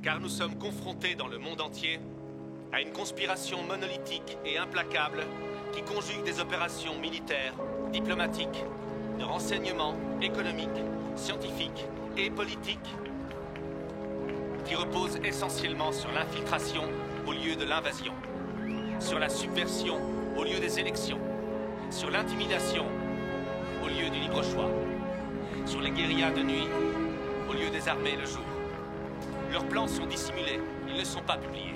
Car nous sommes confrontés dans le monde entier à une conspiration monolithique et implacable qui conjugue des opérations militaires, diplomatiques, de renseignement, économiques, scientifiques et politiques qui reposent essentiellement sur l'infiltration au lieu de l'invasion, sur la subversion au lieu des élections, sur l'intimidation au lieu du libre choix, sur les guérillas de nuit au lieu des armées le jour. Leurs plans sont dissimulés, ils ne sont pas publiés.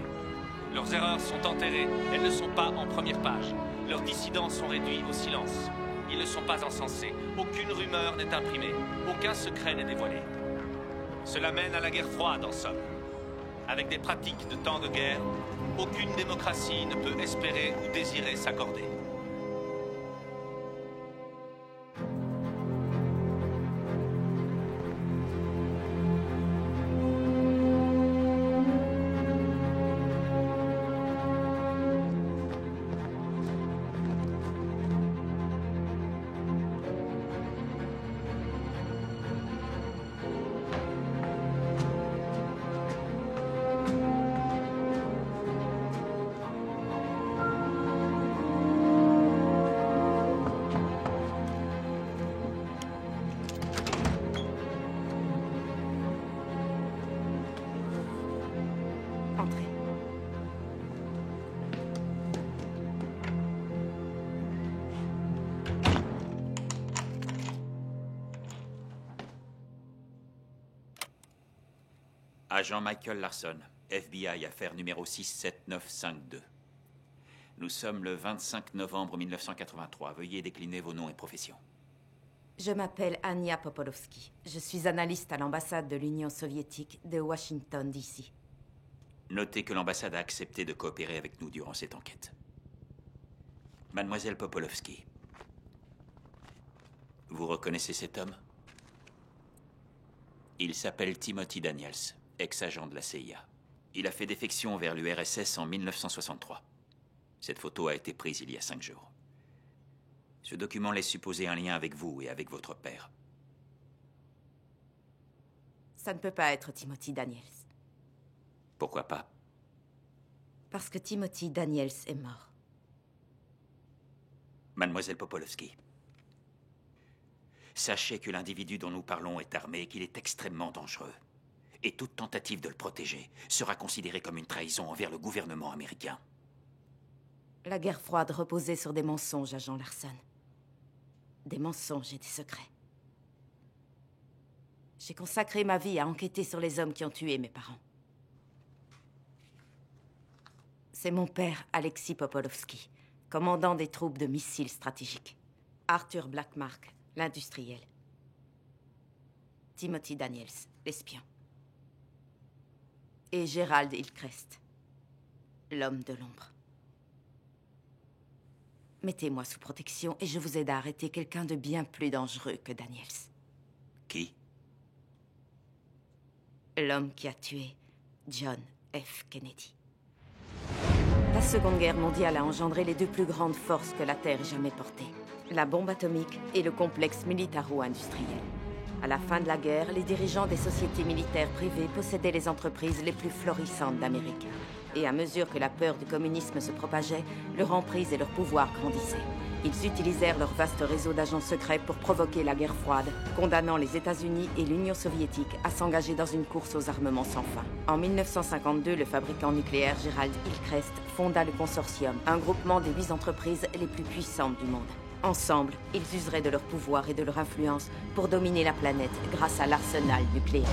Leurs erreurs sont enterrées, elles ne sont pas en première page. Leurs dissidents sont réduits au silence. Ils ne sont pas encensés, aucune rumeur n'est imprimée, aucun secret n'est dévoilé. Cela mène à la guerre froide en somme. Avec des pratiques de temps de guerre, aucune démocratie ne peut espérer ou désirer s'accorder. Agent Michael Larson, FBI, affaire numéro 67952. Nous sommes le 25 novembre 1983. Veuillez décliner vos noms et professions. Je m'appelle Ania Popolovsky. Je suis analyste à l'ambassade de l'Union soviétique de Washington, D.C. Notez que l'ambassade a accepté de coopérer avec nous durant cette enquête. Mademoiselle Popolovsky, vous reconnaissez cet homme? Il s'appelle Timothy Daniels, ex-agent de la CIA. Il a fait défection vers l'URSS en 1963. Cette photo a été prise il y a 5 jours. Ce document laisse supposer un lien avec vous et avec votre père. Ça ne peut pas être Timothy Daniels. Pourquoi pas? Parce que Timothy Daniels est mort. Mademoiselle Popolovsky, sachez que l'individu dont nous parlons est armé et qu'il est extrêmement dangereux. Et toute tentative de le protéger sera considérée comme une trahison envers le gouvernement américain. La guerre froide reposait sur des mensonges, agent Larson. Des mensonges et des secrets. J'ai consacré ma vie à enquêter sur les hommes qui ont tué mes parents. C'est mon père, Alexis Popolovsky, commandant des troupes de missiles stratégiques. Arthur Blackmark, l'industriel. Timothy Daniels, l'espion. Et Gerald Hillcrest, l'homme de l'ombre. Mettez-moi sous protection et je vous aide à arrêter quelqu'un de bien plus dangereux que Daniels. Qui? L'homme qui a tué John F. Kennedy. La Seconde Guerre mondiale a engendré les deux plus grandes forces que la Terre ait jamais portées. La bombe atomique et le complexe militaro-industriel. À la fin de la guerre, les dirigeants des sociétés militaires privées possédaient les entreprises les plus florissantes d'Amérique. Et à mesure que la peur du communisme se propageait, leur emprise et leur pouvoir grandissaient. Ils utilisèrent leur vaste réseau d'agents secrets pour provoquer la guerre froide, condamnant les États-Unis et l'Union soviétique à s'engager dans une course aux armements sans fin. En 1952, le fabricant nucléaire Gerald Hillcrest fonda le Consortium, un groupement des 8 entreprises les plus puissantes du monde. Ensemble, ils useraient de leur pouvoir et de leur influence pour dominer la planète grâce à l'arsenal nucléaire.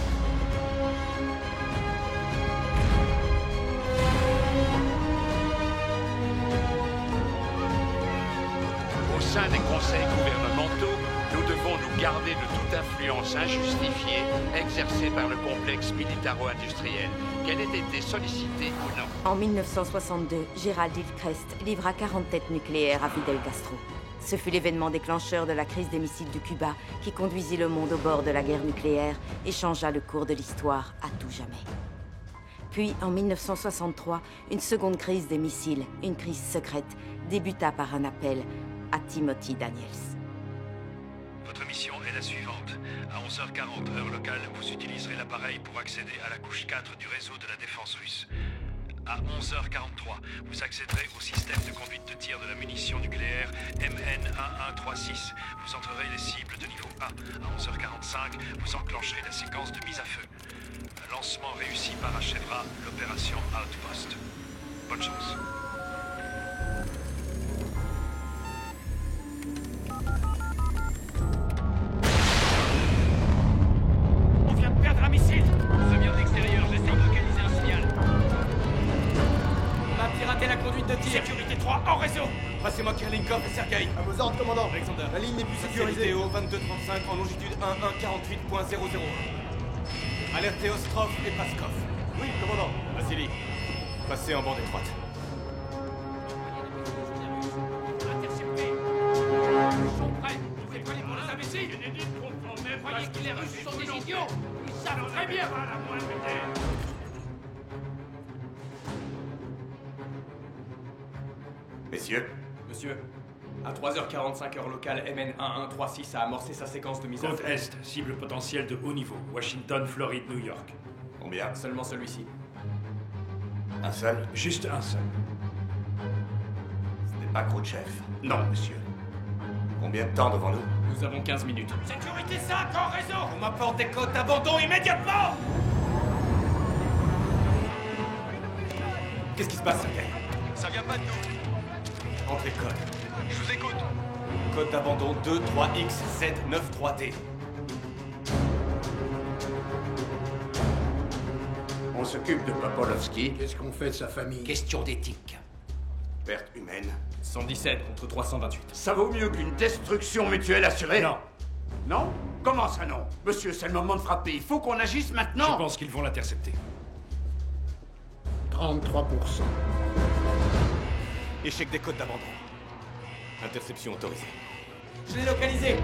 Au sein des conseils gouvernementaux, nous devons nous garder de toute influence injustifiée exercée par le complexe militaro-industriel, qu'elle ait été sollicitée ou non. En 1962, Gerald Hillcrest livra 40 têtes nucléaires à Fidel Castro. Ce fut l'événement déclencheur de la crise des missiles de Cuba qui conduisit le monde au bord de la guerre nucléaire et changea le cours de l'histoire à tout jamais. Puis, en 1963, une seconde crise des missiles, une crise secrète, débuta par un appel à Timothy Daniels. Votre mission est la suivante. À 11h40, heure locale, vous utiliserez l'appareil pour accéder à la couche 4 du réseau de la défense russe. À 11h43, vous accéderez au système de conduite de tir de la munition nucléaire MN1136. Vous entrerez les cibles de niveau 1. À 11h45, vous enclencherez la séquence de mise à feu. Un lancement réussi parachèvera l'opération Outpost. Bonne chance. On vient de perdre un missile. Ça vient de l'extérieur, j'essaie de localiser un signal. On a piraté la conduite de tir. Sécurité 3 en réseau. Passez-moi Kirlinkov et Sergei. À vos ordres, commandant. Alexander. La ligne n'est plus sécurisée. Au 2235 en longitude 1148.00. Alertez Ostrov et Paskov. Oui, commandant. Vassili, passez en bande étroite. Intercepté. Ils sont prêts. Vous êtes prêts pour les imbéciles. Vous croyez que les Russes sont des idiots? Ils savent très bien. Messieurs, Monsieur, à 3h45 heure locale, MN1136 a amorcé sa séquence de mise à Côte feu. Est, cible potentielle de haut niveau. Washington, Floride, New York. combien? Seulement celui-ci. Un seul? Juste un seul. Ce n'est pas Khrouchtchev. Non, monsieur. Combien de temps devant nous? Nous avons 15 minutes. Sécurité 5 en réseau. On m'apporte des codes d'abandon immédiatement. Qu'est-ce qui se passe, Sergei? Ça vient pas de nous. Entrez code. Je vous écoute. Code d'abandon 23XZ93D. On s'occupe de Popolovski. Qu'est-ce qu'on fait de sa famille? Question d'éthique. Perte humaine. 117 contre 328. Ça vaut mieux qu'une destruction mutuelle assurée? Non. Non? Comment ça non? Monsieur, c'est le moment de frapper. Il faut qu'on agisse maintenant. Je pense qu'ils vont l'intercepter. 33%. Échec des codes d'abandon. Interception autorisée. Je l'ai localisé.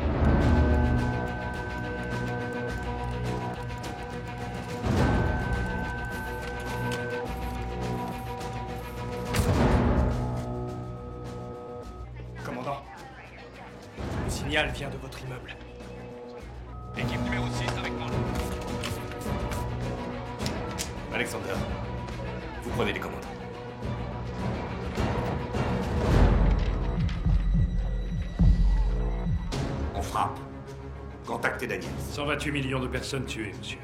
Commandant, le signal vient de votre immeuble. Équipe numéro 6 avec moi. Alexander, vous prenez les commandes. On frappe. Contactez Daniels. 128 millions de personnes tuées, monsieur.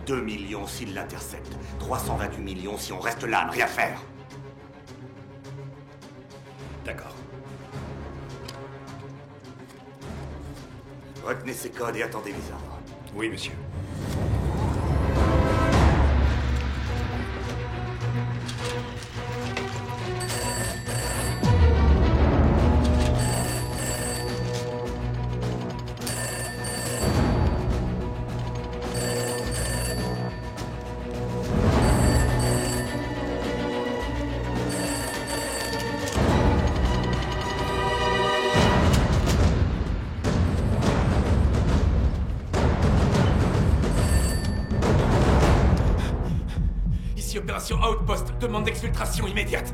2 millions s'il l'intercepte. 328 millions si on reste là à ne rien faire. D'accord. Retenez ces codes et attendez les ordres. Oui, monsieur. Ici, opération Outpost. Demande d'exfiltration immédiate.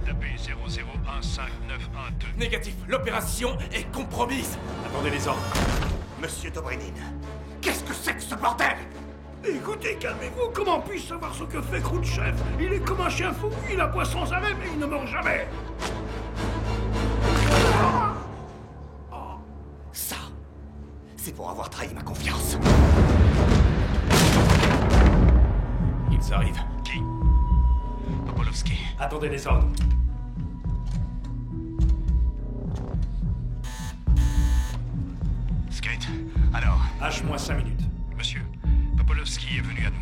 Tapez 001592. Négatif. L'opération est compromise. Attendez les ordres. Monsieur Dobrynin, qu'est-ce que c'est que ce bordel? Écoutez, calmez-vous. Comment puis-je savoir ce que fait Khrouchtchev? Il est comme un chien fou. Il aboie sans arrêt, mais il ne mord jamais. Ça, c'est pour avoir trahi ma confiance. Ils arrivent. Qui? Popolovski. Attendez les ordres. Skate. Alors, H-5 minutes. monsieur, Popolovski est venu à nous.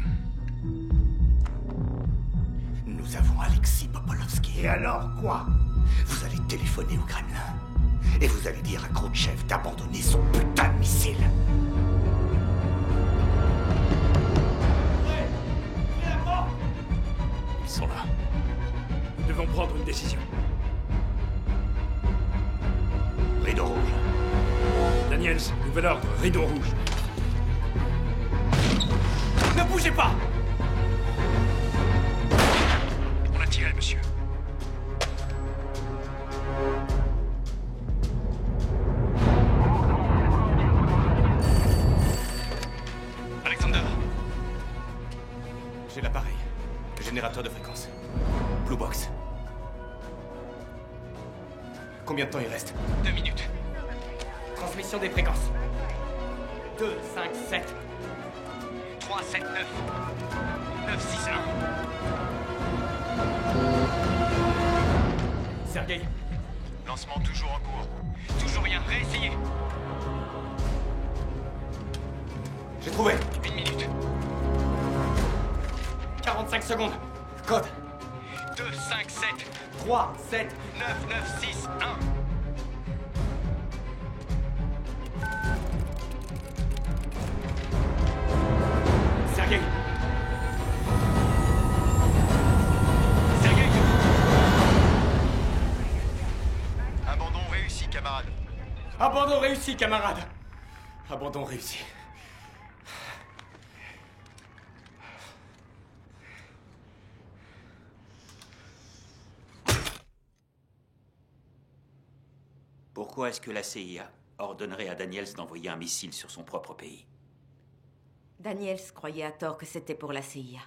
Nous avons Alexis Popolovski. Et alors, quoi? Vous allez téléphoner au Kremlin. Et vous allez dire à Khrouchtchev d'abandonner son putain de missile. Ils sont là. Nous devons prendre une décision. Rideau rouge. Daniels, nouvel ordre, rideau rouge. Ne bougez pas! On a tiré, monsieur. Capteur de fréquence. Blue Box. Combien de temps il reste? 2 minutes. Transmission des fréquences. 2, 5, 7. 3, 7, 9. 9, 6, 1. Sergueï. Lancement toujours en cours. Toujours rien. Réessayez. J'ai trouvé. 1 minute. 45 secondes. Code. 2, 5, 7. 3, 7. 9, 9, 6, 1. Sergueï. Sergueï. Abandon réussi, camarade. Abandon réussi, camarade. Abandon réussi. Pourquoi est-ce que la CIA ordonnerait à Daniels d'envoyer un missile sur son propre pays? Daniels croyait à tort que c'était pour la CIA.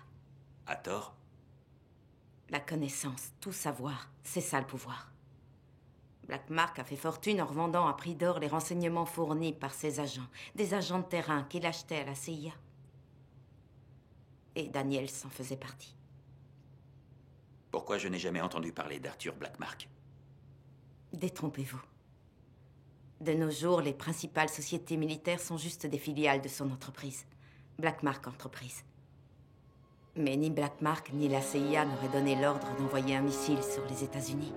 À tort? La connaissance, tout savoir, c'est ça le pouvoir. Black Mark a fait fortune en revendant à prix d'or les renseignements fournis par ses agents, des agents de terrain qu'il achetait à la CIA. Et Daniels en faisait partie. Pourquoi je n'ai jamais entendu parler d'Arthur Blackmark? Détrompez-vous. De nos jours, les principales sociétés militaires sont juste des filiales de son entreprise, Blackmark Entreprise. Mais ni Blackmark ni la CIA n'auraient donné l'ordre d'envoyer un missile sur les États-Unis.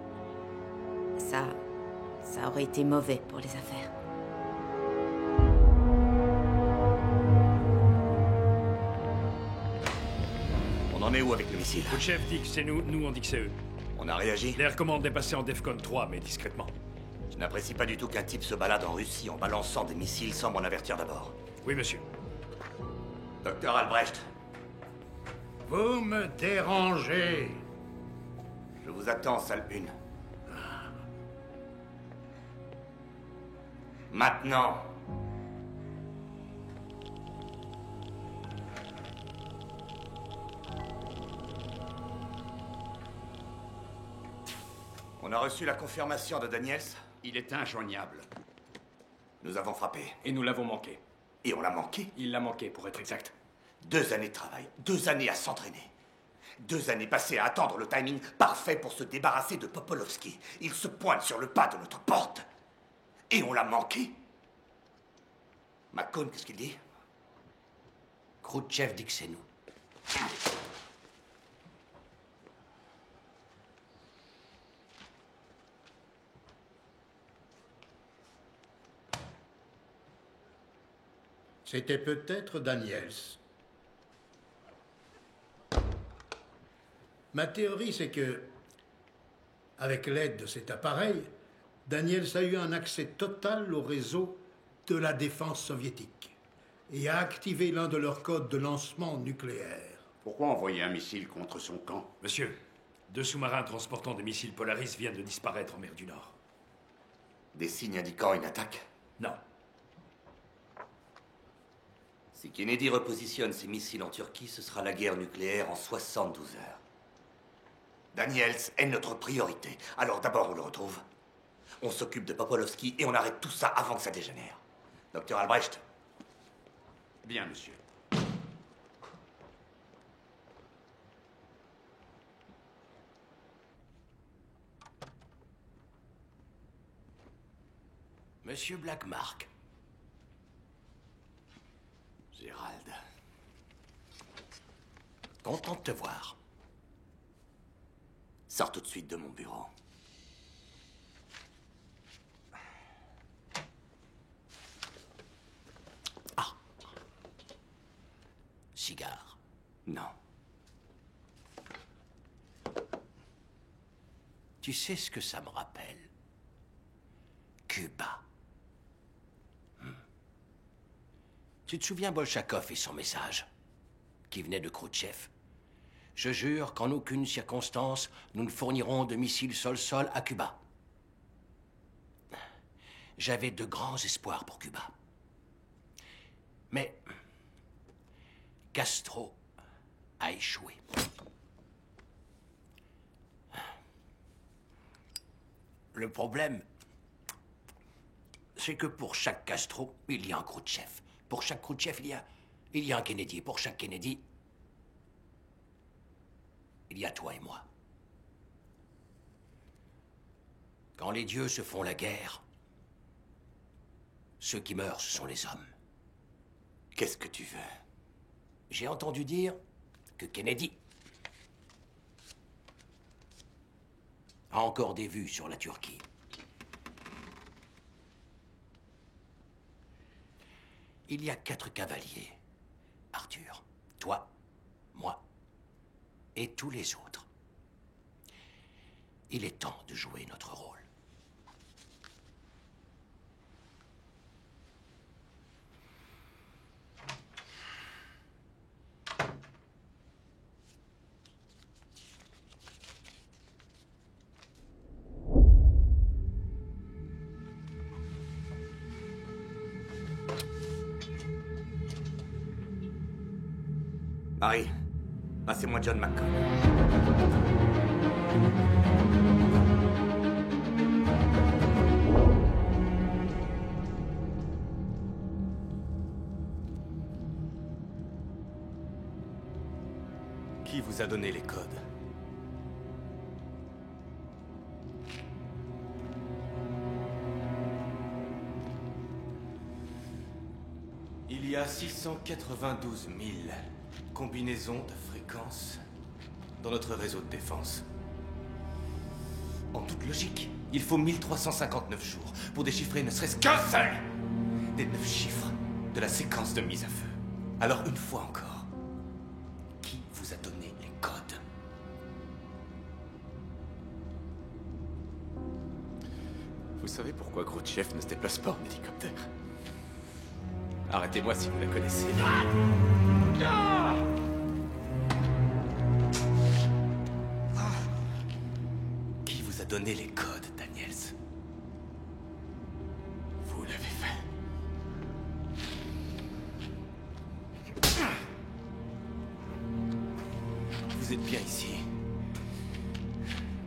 Ça aurait été mauvais pour les affaires. On en est où avec le missile? Le chef dit que c'est nous, nous on dit que c'est eux. On a réagi? L'air commande est passé en Defcon 3, mais discrètement. Je n'apprécie pas du tout qu'un type se balade en Russie en balançant des missiles sans m'en avertir d'abord. Oui, monsieur. Docteur Albrecht, Vous me dérangez. je vous attends, salle 1. Maintenant. On a reçu la confirmation de Daniels. Il est injoignable. Nous avons frappé. Et nous l'avons manqué. Et on l'a manqué. Il l'a manqué, pour être exact. 2 années de travail, 2 années à s'entraîner. 2 années passées à attendre le timing parfait pour se débarrasser de Popolovski. Il se pointe sur le pas de notre porte. Et on l'a manqué. McCone, qu'est-ce qu'il dit? Khrouchtchev dit que c'est nous. C'était peut-être Daniels. Ma théorie, c'est que, avec l'aide de cet appareil, Daniels a eu un accès total au réseau de la défense soviétique et a activé l'un de leurs codes de lancement nucléaire. Pourquoi envoyer un missile contre son camp? Monsieur, 2 sous-marins transportant des missiles Polaris viennent de disparaître en mer du Nord. Des signes indiquant une attaque? Non. Si Kennedy repositionne ses missiles en Turquie, ce sera la guerre nucléaire en 72 heures. Daniels est notre priorité. Alors d'abord, on le retrouve. On s'occupe de Popolovski et on arrête tout ça avant que ça dégénère. Docteur Albrecht. Bien, monsieur. Monsieur Blackmark. Gérald. Content de te voir. Sors tout de suite de mon bureau. Cigare. Non. Tu sais ce que ça me rappelle? Cuba. Tu te souviens Bolchakov et son message, qui venait de Khrouchtchev? Je jure qu'en aucune circonstance, nous ne fournirons de missiles sol-sol à Cuba. J'avais de grands espoirs pour Cuba. Mais Castro a échoué. Le problème, c'est que pour chaque Castro, il y a un Khrouchtchev. Pour chaque Khrouchtchev, il y a un Kennedy. Et pour chaque Kennedy, il y a toi et moi. Quand les dieux se font la guerre, ceux qui meurent, ce sont les hommes. Qu'est-ce que tu veux? J'ai entendu dire que Kennedy a encore des vues sur la Turquie. Il y a 4 cavaliers. Arthur, toi, moi et tous les autres. Il est temps de jouer notre rôle. Harry, passez-moi John McCone. Qui vous a donné les codes? Il y a 692 000 combinaisons de fréquences dans notre réseau de défense. En toute logique, il faut 1359 jours pour déchiffrer ne serait-ce qu'un seul des 9 chiffres de la séquence de mise à feu. Alors une fois encore, qui vous a donné les codes? Vous savez pourquoi Khrouchtchev ne se déplace pas en hélicoptère? Arrêtez-moi si vous la connaissez. Qui vous a donné les codes, Daniels? Vous l'avez fait. Vous êtes bien ici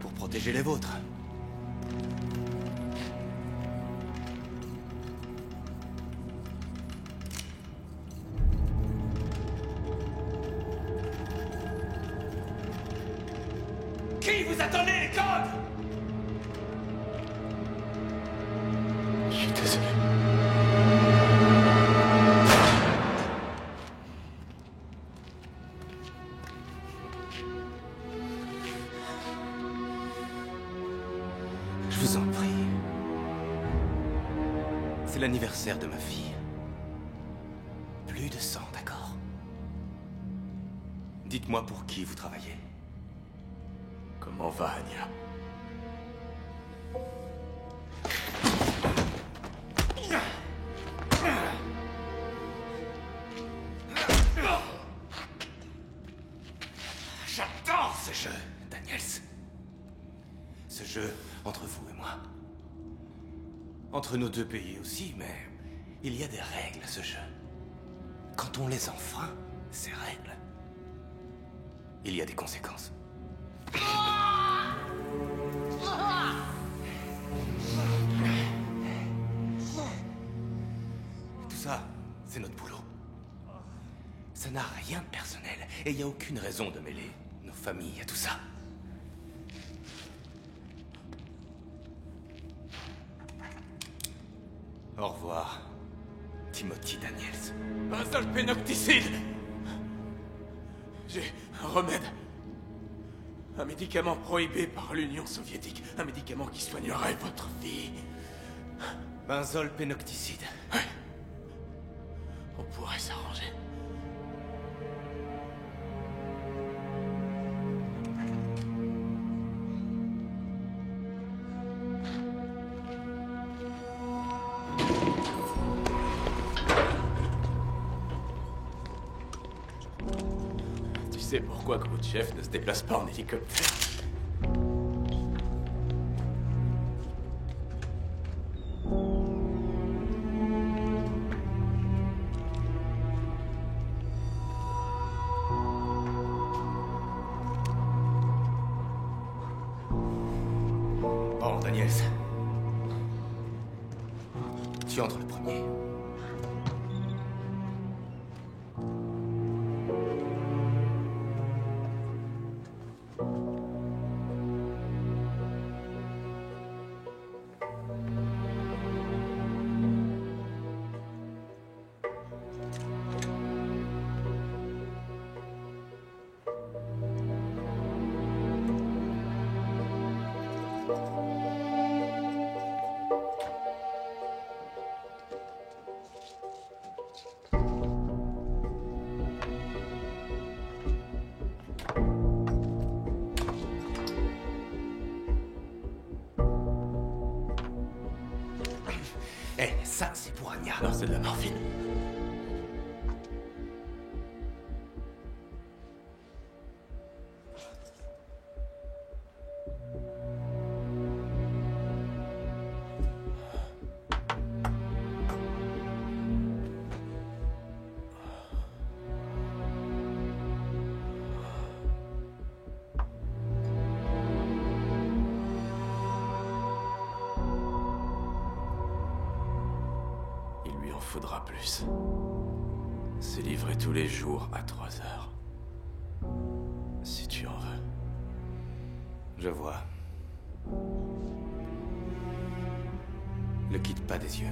pour protéger les vôtres. Qui vous a donné les codes? Je suis désolé. Je vous en prie. C'est l'anniversaire de ma fille. Plus de 100, d'accord? Dites-moi pour qui vous travaillez. Comment va, Anya? J'adore ce jeu, Daniels. Ce jeu entre vous et moi. Entre nos deux pays aussi, mais il y a des règles à ce jeu. Quand on les enfreint, ces règles, il y a des conséquences. Tout ça, c'est notre boulot. Ça n'a rien de personnel, et il n'y a aucune raison de mêler nos familles à tout ça. Au revoir, Timothy Daniels. Un seul pénocticide! J'ai un remède. Un médicament prohibé par l'Union soviétique. Un médicament qui soignerait votre fille. Benzol pénocticide. Oui. On pourrait s'arranger. Tu sais pourquoi Khrouchtchev ne se déplace pas en hélicoptère? Bon, Daniels, Tu entres le premier. Eh, ça, c'est pour Anya. Non, c'est de la morphine. Il lui en faudra plus. C'est livré tous les jours à 3 heures. Si tu en veux. Je vois. Le quitte pas des yeux.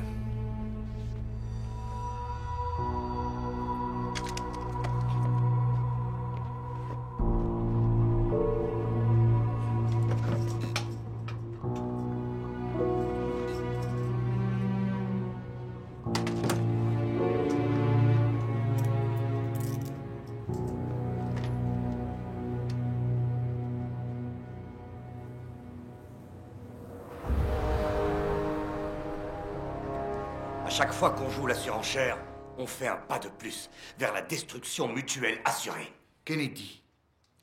À chaque fois qu'on joue la surenchère, on fait un pas de plus vers la destruction mutuelle assurée. Kennedy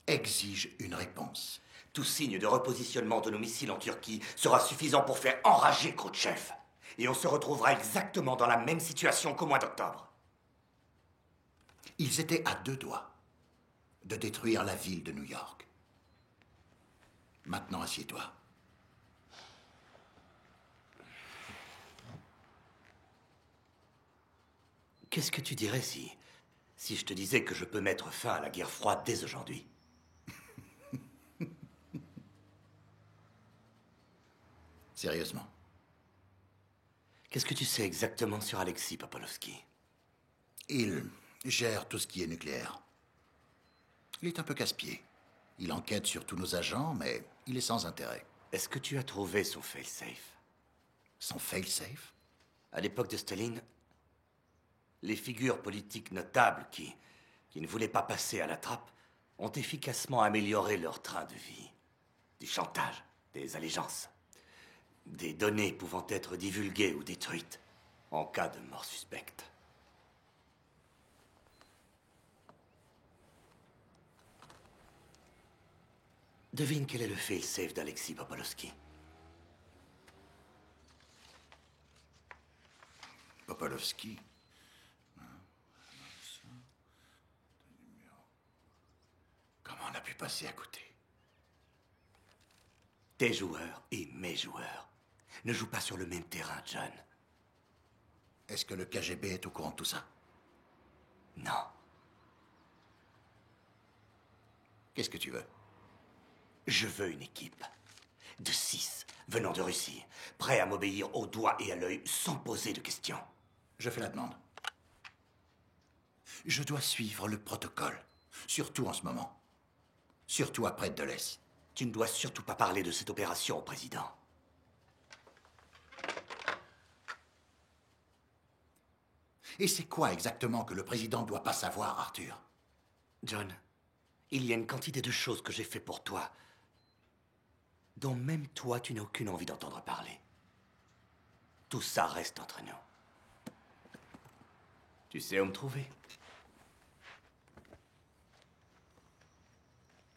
exige une réponse. Tout signe de repositionnement de nos missiles en Turquie sera suffisant pour faire enrager Khrouchtchev. Et on se retrouvera exactement dans la même situation qu'au mois d'octobre. Ils étaient à 2 doigts de détruire la ville de New York. Maintenant, assieds-toi. Qu'est-ce que tu dirais si je te disais que je peux mettre fin à la guerre froide dès aujourd'hui? Sérieusement. Qu'est-ce que tu sais exactement sur Alexis Papolovski? Il gère tout ce qui est nucléaire. Il est un peu casse-pied. Il enquête sur tous nos agents, mais il est sans intérêt. Est-ce que tu as trouvé son fail-safe? Son fail-safe? À l'époque de Staline, les figures politiques notables qui ne voulaient pas passer à la trappe ont efficacement amélioré leur train de vie. Du chantage, des allégeances, des données pouvant être divulguées ou détruites en cas de mort suspecte. Devine quel est le fail-safe d'Alexis Papolovski. Papolovski. Comment on a pu passer à côté? Tes joueurs et mes joueurs ne jouent pas sur le même terrain, John. Est-ce que le KGB est au courant de tout ça? Non. Qu'est-ce que tu veux? Je veux une équipe de 6 venant de Russie, prêts à m'obéir au doigt et à l'œil sans poser de questions. Je fais la demande. Je dois suivre le protocole, surtout en ce moment. Surtout après Dulles. Tu ne dois surtout pas parler de cette opération au président. Et c'est quoi exactement que le président ne doit pas savoir, Arthur? John, il y a une quantité de choses que j'ai fait pour toi dont même toi, tu n'as aucune envie d'entendre parler. Tout ça reste entre nous. Tu sais où me trouver?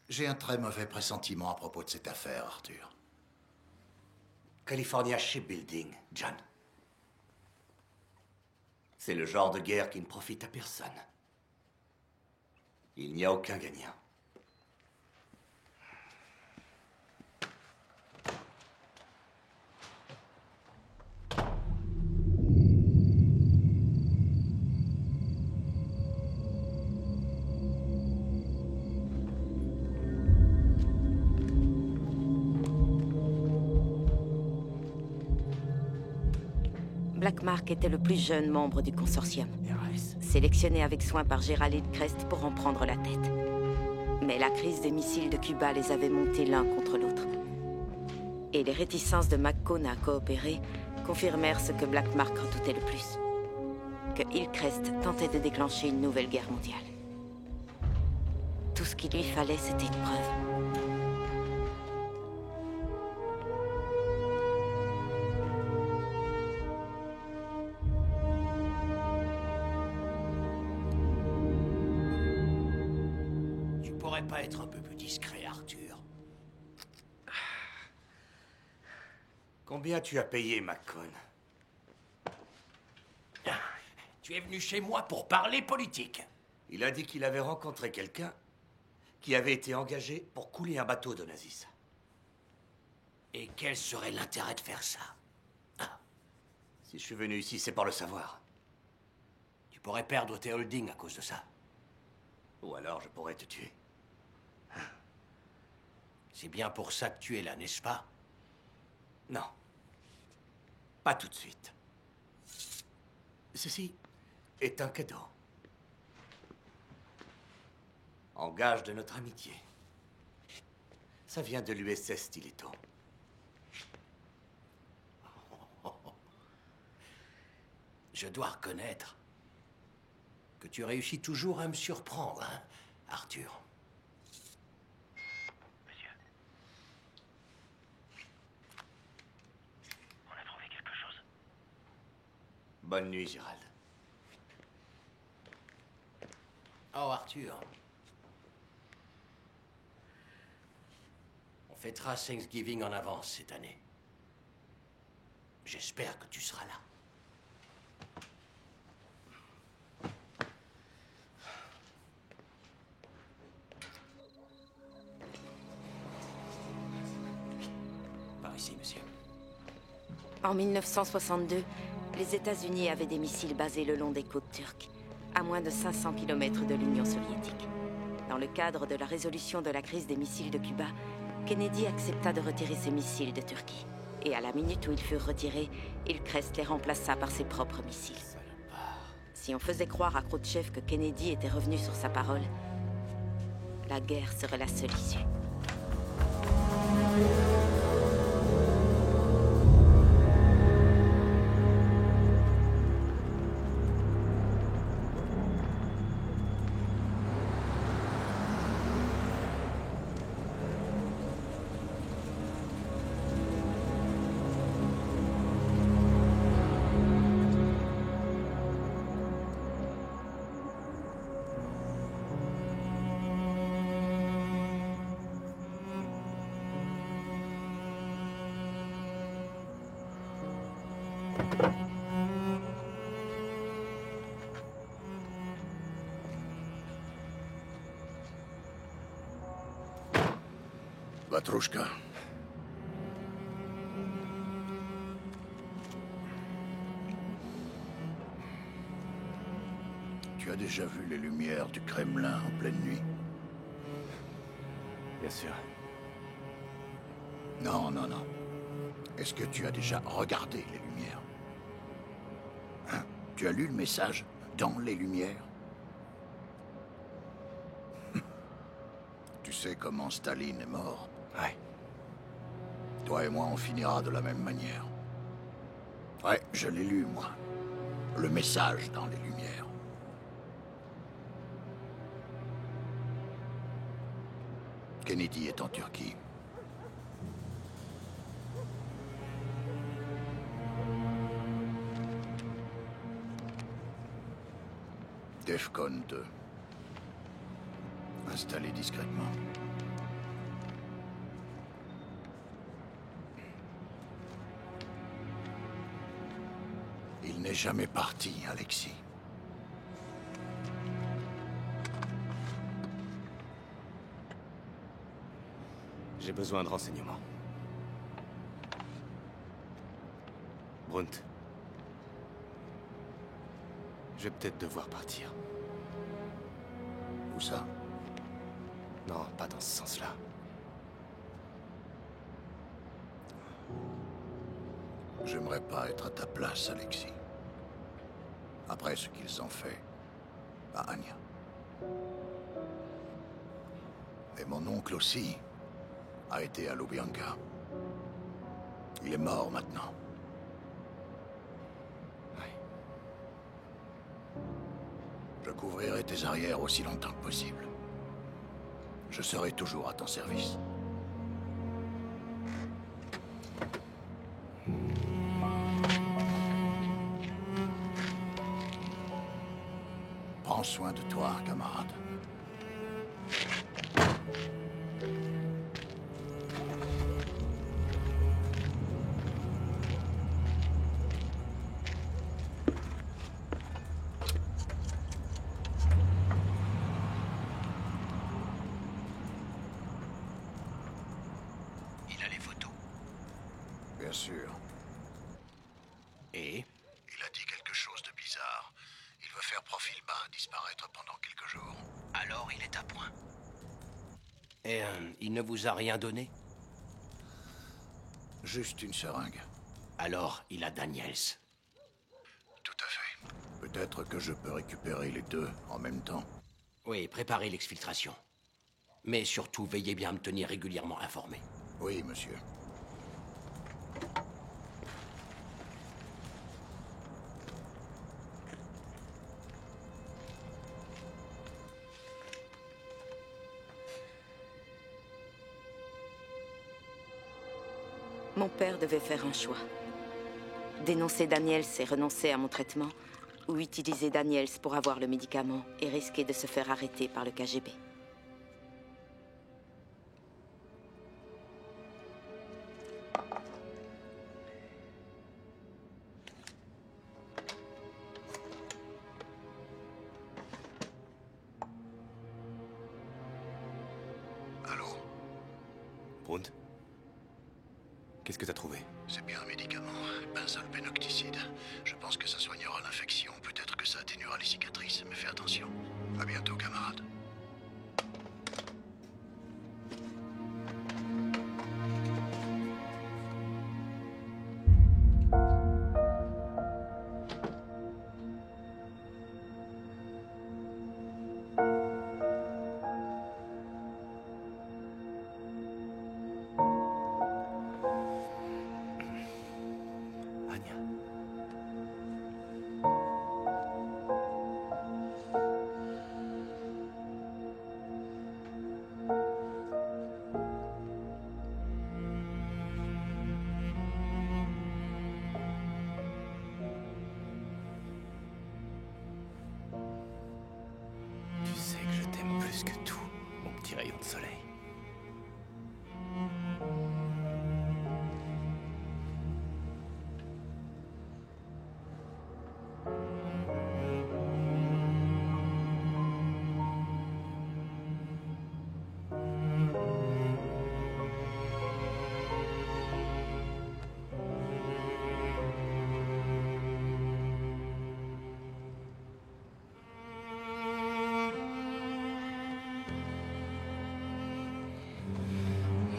J'ai un très mauvais pressentiment à propos de cette affaire, Arthur. California Shipbuilding, John. C'est le genre de guerre qui ne profite à personne. Il n'y a aucun gagnant. Black Mark était le plus jeune membre du consortium, sélectionné avec soin par Gerald Hillcrest pour en prendre la tête. Mais la crise des missiles de Cuba les avait montés l'un contre l'autre. Et les réticences de McCone à coopérer confirmèrent ce que Black Mark redoutait le plus. Que Hillcrest tentait de déclencher une nouvelle guerre mondiale. Tout ce qu'il lui fallait, c'était une preuve. Tu pourrais pas être un peu plus discret, Arthur? Combien tu as payé, McCone? Tu es venu chez moi pour parler politique. Il a dit qu'il avait rencontré quelqu'un qui avait été engagé pour couler un bateau de Nazis. Et quel serait l'intérêt de faire ça? Si je suis venu ici, c'est pour le savoir. Tu pourrais perdre tes holdings à cause de ça. Ou alors je pourrais te tuer. C'est bien pour ça que tu es là, n'est-ce pas? Non. Pas tout de suite. Ceci est un cadeau. En gage de notre amitié. Ça vient de l'USS Stiletto. Je dois reconnaître que tu réussis toujours à me surprendre, hein, Arthur. Monsieur. On a trouvé quelque chose. Bonne nuit, Gérald. Oh, Arthur. On fêtera Thanksgiving en avance cette année. J'espère que tu seras là. Par ici, monsieur. En 1962, les États-Unis avaient des missiles basés le long des côtes turques, à moins de 500 km de l'Union soviétique. Dans le cadre de la résolution de la crise des missiles de Cuba, Kennedy accepta de retirer ses missiles de Turquie. Et à la minute où ils furent retirés, Hillcrest les remplaça par ses propres missiles. Si on faisait croire à Khrouchtchev que Kennedy était revenu sur sa parole, la guerre serait la seule issue. Batrouchka. Tu as déjà vu les lumières du Kremlin en pleine nuit? Bien sûr. Non, non, non. Est-ce que tu as déjà regardé les lumières? Hein? Tu as lu le message dans les lumières? Tu sais comment Staline est mort? Ouais. Toi et moi, on finira de la même manière. Ouais, je l'ai lu, moi. Le message dans les lumières. Kennedy est en Turquie. Defcon 2. Installé discrètement. Il n'est jamais parti, Alexis. J'ai besoin de renseignements. Brunt. Je vais peut-être devoir partir. Où ça? Non, pas dans ce sens-là. J'aimerais pas être à ta place, Alexis. Après ce qu'ils ont fait à Anya. Et mon oncle aussi a été à Lubyanka. Il est mort maintenant. Je couvrirai tes arrières aussi longtemps que possible. Je serai toujours à ton service. Prends soin de toi, camarade. Il a les photos. Bien sûr. Et? Il a dit quelque chose de bizarre. Il veut faire profil bas, disparaître pendant quelques jours. Alors il est à point. Et il ne vous a rien donné? Juste une seringue. Alors il a Daniels. Tout à fait. Peut-être que je peux récupérer les deux en même temps. Oui, préparez l'exfiltration. Mais surtout, veillez bien à me tenir régulièrement informé. Oui, monsieur. Mon père devait faire un choix. Dénoncer Daniels et renoncer à mon traitement, ou utiliser Daniels pour avoir le médicament et risquer de se faire arrêter par le KGB. Allô? Brunt? Qu'est-ce que t'as trouvé? C'est bien un médicament, benzolpénocticide. Je pense que ça soignera l'infection, peut-être que ça atténuera les cicatrices, mais fais attention. À bientôt, camarade. Anya. Tu sais que je t'aime plus que tout, mon petit rayon de soleil.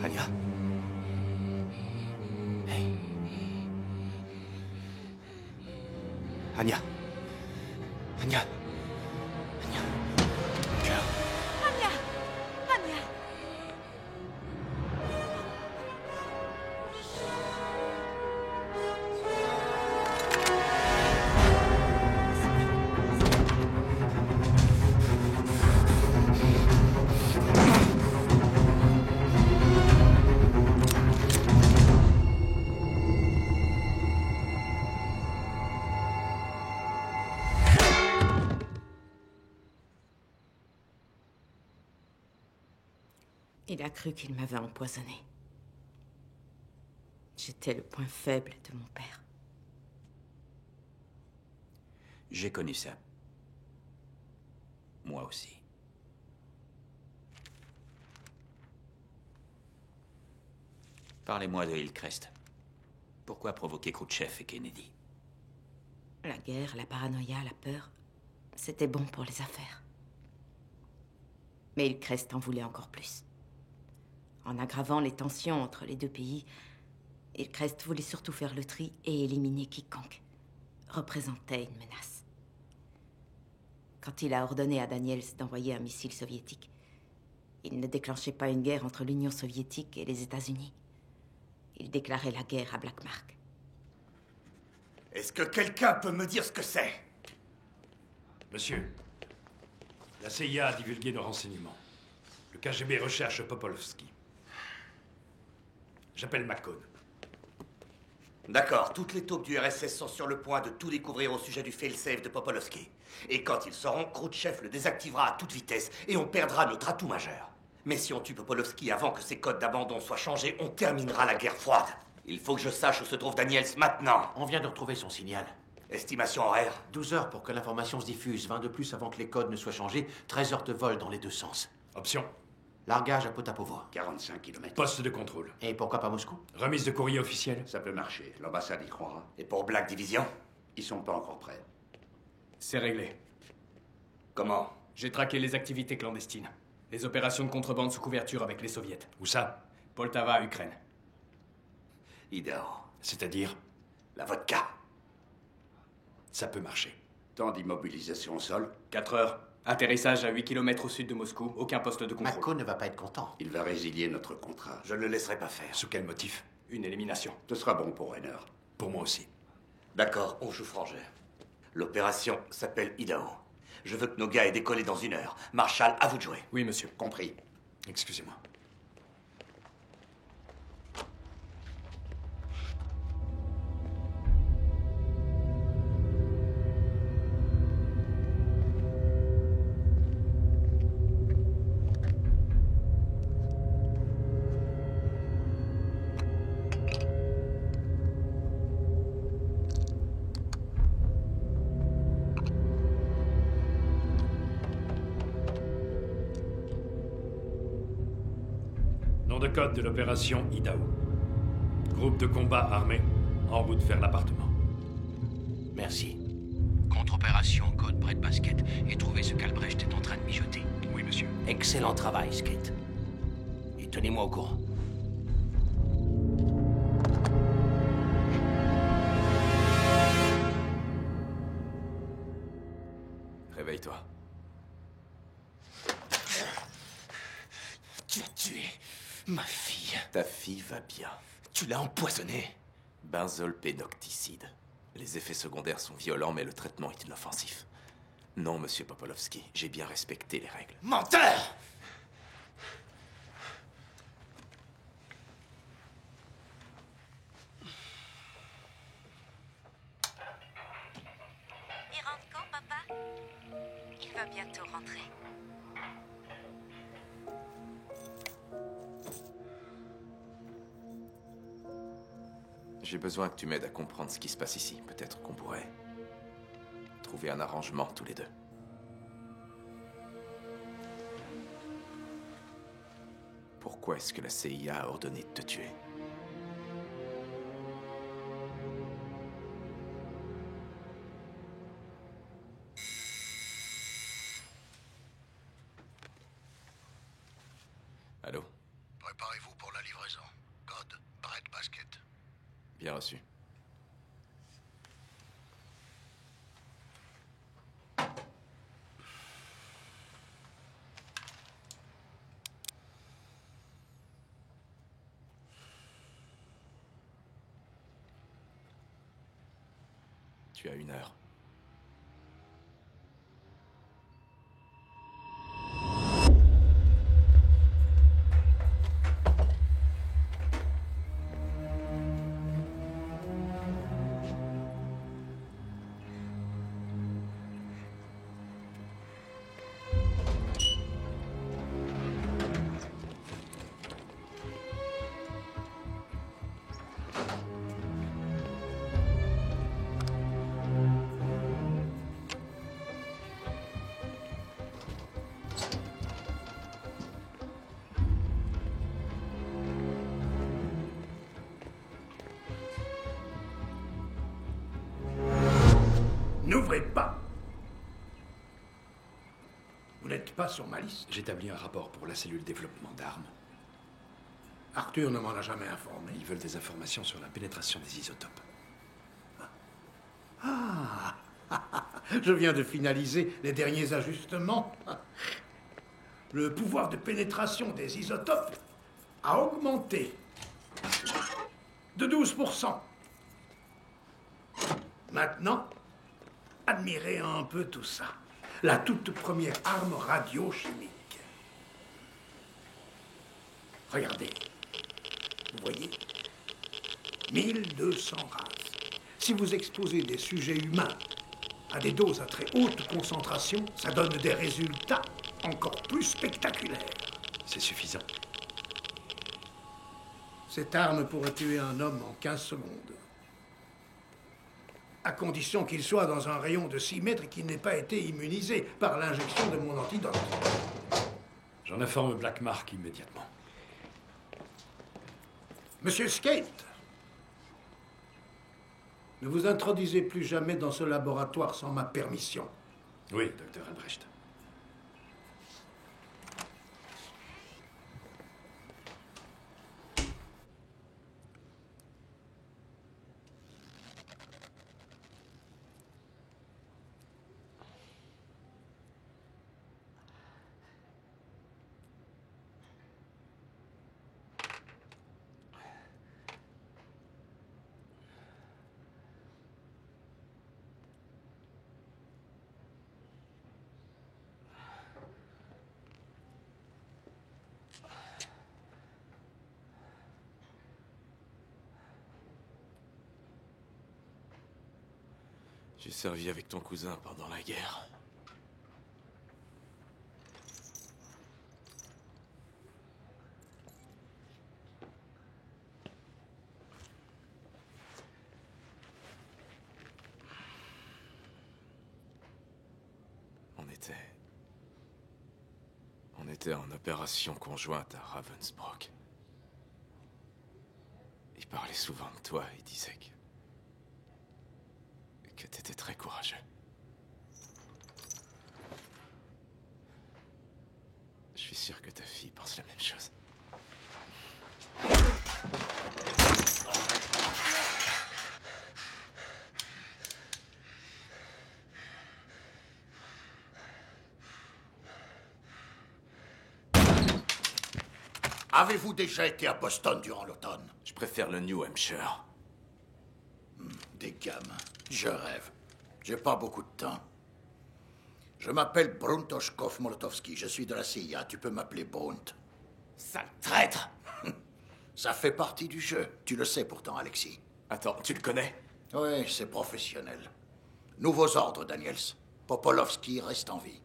Anya. Hey. Anya. Anya. Anya. Cœur. Anya! Anya! Il a cru qu'il m'avait empoisonné. J'étais le point faible de mon père. J'ai connu ça. Moi aussi. Parlez-moi de Hillcrest. Pourquoi provoquer Khrouchtchev et Kennedy? La guerre, la paranoïa, la peur, c'était bon pour les affaires. Mais Hillcrest en voulait encore plus. En aggravant les tensions entre les deux pays Hillcrest voulait surtout faire le tri et éliminer quiconque représentait une menace. Quand il a ordonné à Daniels d'envoyer un missile soviétique, il ne déclenchait pas une guerre entre l'Union soviétique et les États-Unis. Il déclarait la guerre à Black Mark. Est-ce que quelqu'un peut me dire ce que c'est? Monsieur, la CIA a divulgué nos renseignements. Le KGB recherche Popolovski. J'appelle McCone. D'accord, toutes les taupes du RSS sont sur le point de tout découvrir au sujet du fail-safe de Popolovski. Et quand ils sauront, Khrouchtchev le désactivera à toute vitesse et on perdra notre atout majeur. Mais si on tue Popolovski avant que ses codes d'abandon soient changés, on terminera la guerre froide. Il faut que je sache où se trouve Daniels maintenant. On vient de retrouver son signal. Estimation horaire? 12 heures pour que l'information se diffuse, 20 de plus avant que les codes ne soient changés, 13 heures de vol dans les deux sens. Option. Largage à Potapovo. 45 km. Poste de contrôle. Et pourquoi pas Moscou? Remise de courrier officiel. Ça peut marcher. L'ambassade y croira. Et pour Black Division? Ils sont pas encore prêts. C'est réglé. Comment? J'ai traqué les activités clandestines. Les opérations de contrebande sous couverture avec les soviets. Où ça? Poltava, Ukraine. Idaho. C'est-à-dire? La vodka. Ça peut marcher. Temps d'immobilisation au sol. 4 heures. Atterrissage à 8 km au sud de Moscou. Aucun poste de contrôle. McCone ne va pas être content. Il va résilier notre contrat. Je ne le laisserai pas faire. Sous quel motif? Une élimination. Ce sera bon pour Rainer. Pour moi aussi. D'accord, on joue frangin. L'opération s'appelle Idaho. Je veux que nos gars aient décollé dans 1 heure. Marshall, à vous de jouer. Oui, monsieur. Compris. Excusez-moi. Nom de code de l'opération Idaho. Groupe de combat armé, en route vers l'appartement. Merci. Contre-opération, code Brett Basket, et trouver ce qu'Albrecht est en train de mijoter. Oui, monsieur. Excellent travail, Skate. Et tenez-moi au courant. Réveille-toi. Tu as tué ma fille. Ta fille va bien. Tu l'as empoisonnée. Benzolpénocticide. Les effets secondaires sont violents, mais le traitement est inoffensif. Non, monsieur Popolovski, j'ai bien respecté les règles. Menteur! Il rentre quand, papa? Il va bientôt rentrer. J'ai besoin que tu m'aides à comprendre ce qui se passe ici. Peut-être qu'on pourrait trouver un arrangement tous les deux. Pourquoi est-ce que la CIA a ordonné de te tuer? Allô? Préparez-vous pour la livraison. Code Brett Basket. Bien reçu. Tu as 1 heure. N'ouvrez pas. Vous n'êtes pas sur ma liste. J'établis un rapport pour la cellule développement d'armes. Arthur ne m'en a jamais informé. Ils veulent des informations sur la pénétration des isotopes. Ah, je viens de finaliser les derniers ajustements. Le pouvoir de pénétration des isotopes a augmenté de 12%. Maintenant, admirez un peu tout ça. La toute première arme radiochimique. Regardez. Vous voyez? 1200 races. Si vous exposez des sujets humains à des doses à très haute concentration, ça donne des résultats encore plus spectaculaires. C'est suffisant. Cette arme pourrait tuer un homme en 15 secondes. À condition qu'il soit dans un rayon de 6 mètres et qu'il n'ait pas été immunisé par l'injection de mon antidote. J'en informe Black Mark immédiatement. Monsieur Skate, ne vous introduisez plus jamais dans ce laboratoire sans ma permission. Oui, docteur Albrecht. J'ai servi avec ton cousin pendant la guerre. On était en opération conjointe à Ravensbrück. Il parlait souvent de toi, il disait que t'étais très courageux. Je suis sûr que ta fille pense la même chose. Avez-vous déjà été à Boston durant l'automne? Je préfère le New Hampshire. Des gamins. Je rêve. J'ai pas beaucoup de temps. Je m'appelle Bruntoshkov Molotovski. Je suis de la CIA. Tu peux m'appeler Brunt. Sale traître! Ça fait partie du jeu. Tu le sais pourtant, Alexis. Attends, tu le connais? Oui, c'est professionnel. Nouveaux ordres, Daniels. Popolovski reste en vie.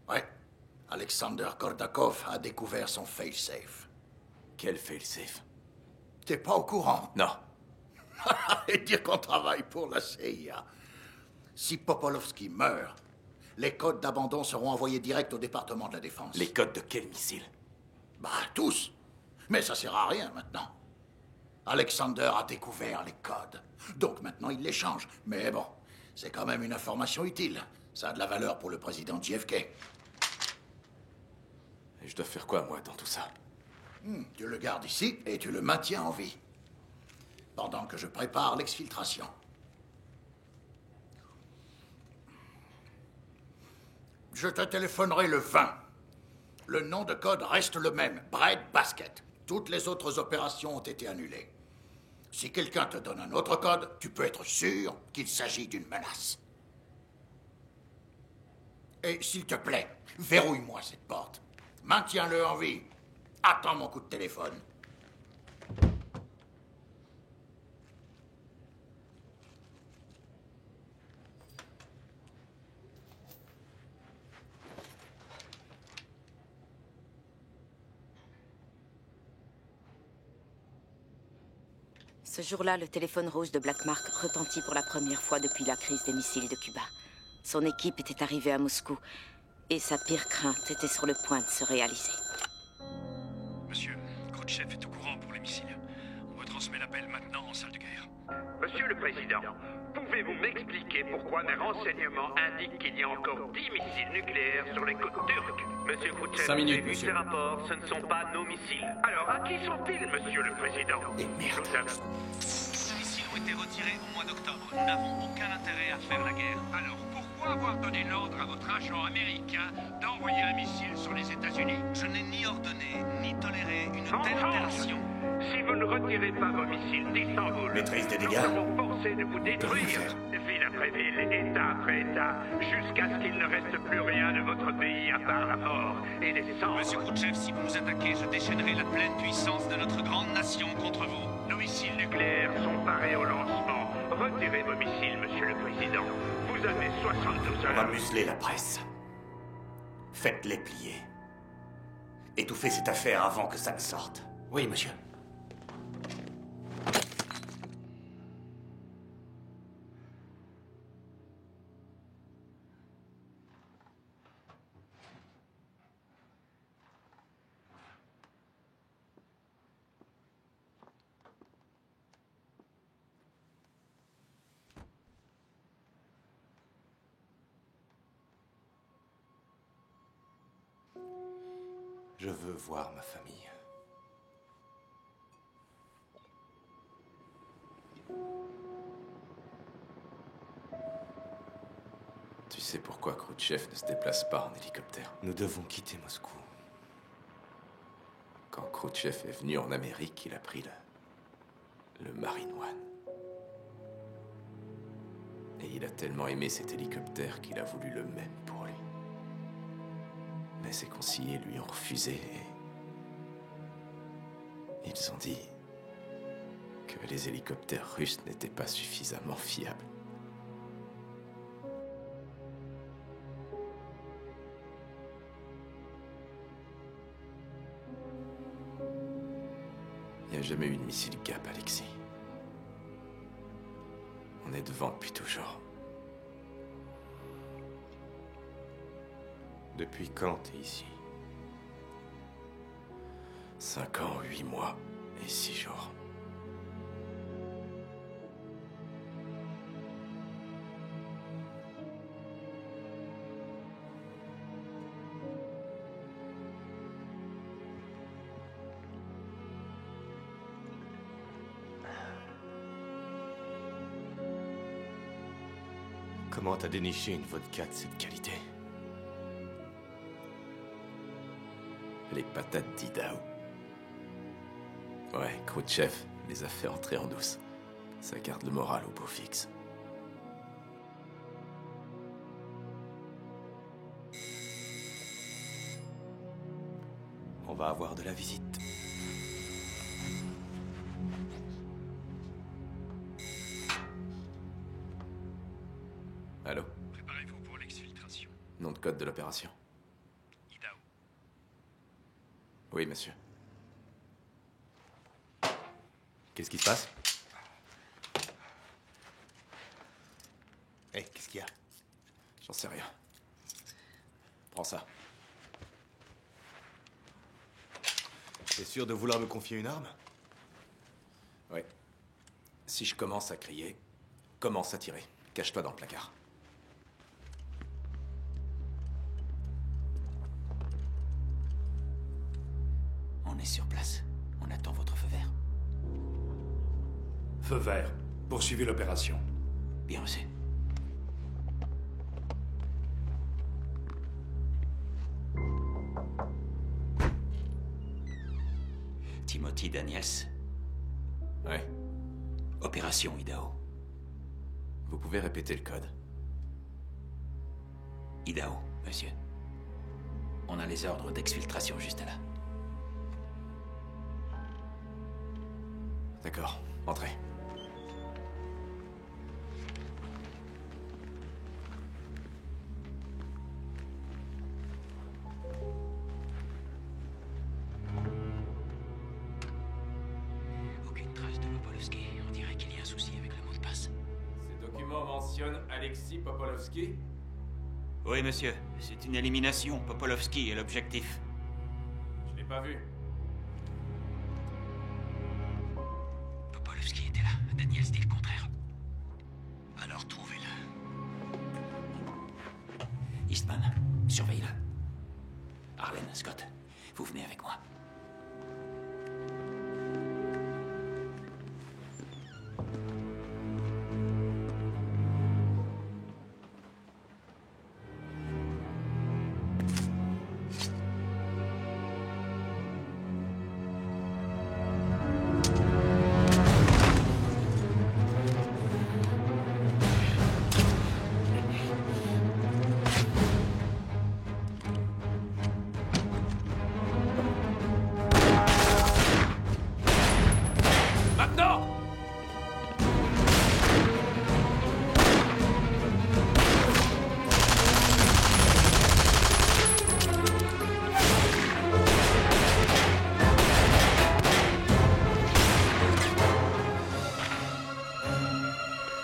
Ouais. Alexander Kordakov a découvert son fail-safe. Quel fail-safe? T'es pas au courant? Non. Et dire qu'on travaille pour la CIA. Si Popolovski meurt, les codes d'abandon seront envoyés direct au département de la Défense. Les codes de quel missile? Bah, tous. Mais ça sert à rien maintenant. Alexander a découvert les codes. Donc maintenant, il les change. Mais bon, c'est quand même une information utile. Ça a de la valeur pour le président JFK. Et je dois faire quoi, moi, dans tout ça? Tu le gardes ici et tu le maintiens en vie. Pendant que je prépare l'exfiltration. Je te téléphonerai le 20. Le nom de code reste le même, Bread Basket. Toutes les autres opérations ont été annulées. Si quelqu'un te donne un autre code, tu peux être sûr qu'il s'agit d'une menace. Et s'il te plaît, verrouille-moi cette porte. Maintiens-le en vie. Attends mon coup de téléphone. Ce jour-là, le téléphone rouge de Black Mark retentit pour la première fois depuis la crise des missiles de Cuba. Son équipe était arrivée à Moscou, et sa pire crainte était sur le point de se réaliser. Monsieur, Khrouchtchev est au courant pour les missiles. On retransmet l'appel maintenant en salle de guerre. Monsieur le Président, pouvez-vous m'expliquer expliquer pourquoi mes renseignements indiquent qu'il y a encore 10 missiles nucléaires sur les côtes turques. Monsieur Khrouchtchev, 5 minutes, j'ai vu monsieur. ces rapports, ce ne sont pas nos missiles. Alors, à qui sont-ils, monsieur le président? Et merde. Ces missiles ont été retirés au mois d'octobre. Nous n'avons aucun intérêt à faire la guerre. Alors, pourquoi avoir donné l'ordre à votre agent américain d'envoyer un missile sur les États-Unis? Je n'ai ni ordonné, ni toléré une telle opération. Si vous ne retirez pas vos missiles d'Istanbul, Maîtrise des nous dégâts. serons forcés de vous détruire, faire. ville après ville, État après État, jusqu'à ce qu'il ne reste plus rien de votre pays à part la mort et les cendres. Monsieur Khrouchtchev, si vous nous attaquez, je déchaînerai la pleine puissance de notre grande nation contre vous. Nos missiles nucléaires sont parés au lancement. Retirez vos missiles, monsieur le président. Vous avez 72 On va heures. museler la presse. Faites-les plier. Étouffez cette affaire avant que ça ne sorte. Oui, monsieur. Je veux voir ma famille. Tu sais pourquoi Khrouchtchev ne se déplace pas en hélicoptère? Nous devons quitter Moscou. Quand Khrouchtchev est venu en Amérique, il a pris le Marine One. Et il a tellement aimé cet hélicoptère qu'il a voulu le même pour lui. Mais ses conseillers lui ont refusé et ils ont dit que les hélicoptères russes n'étaient pas suffisamment fiables. Il n'y a jamais eu de missile Gap, Alexis. On est devant depuis toujours. Depuis quand t'es ici? 5 ans, 8 mois et 6 jours. Comment t'as déniché une vodka de cette qualité? Les patates d'Idaho. Ouais, Khrouchtchev les a fait entrer en douce. Ça garde le moral au beau fixe. On va avoir de la visite. Allô? Préparez-vous pour l'exfiltration. Nom de code de l'opération? Idaho. Oui, monsieur. Qu'est-ce qui se passe? Hé, qu'est-ce qu'il y a? J'en sais rien. Prends ça. T'es sûr de vouloir me confier une arme? Oui. Si je commence à crier, commence à tirer. Cache-toi dans le placard. On est sur place. On attend votre feu vert. Feu vert. Poursuivez l'opération. Bien reçu. Timothy Daniels. Ouais. Opération Idaho. Vous pouvez répéter le code? Idaho, monsieur. On a les ordres d'exfiltration juste là. D'accord. Entrez. Aucune trace de Popolovski. On dirait qu'il y a un souci avec le mot de passe. Ces documents mentionnent Alexis Popolovski? Oui, monsieur. C'est une élimination. Popolovski est l'objectif. Je l'ai pas vu. Popolovski était là. Daniels dit le contraire. Alors trouvez-le. Eastman, surveille-le. Arlen, Scott, vous venez avec moi.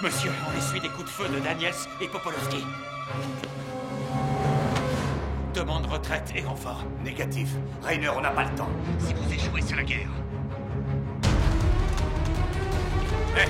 Monsieur, on essuie des coups de feu de Daniels et Popolovski. Demande retraite et renfort. Négatif. Rainer, on n'a pas le temps. Si vous échouez, c'est la guerre. Hé,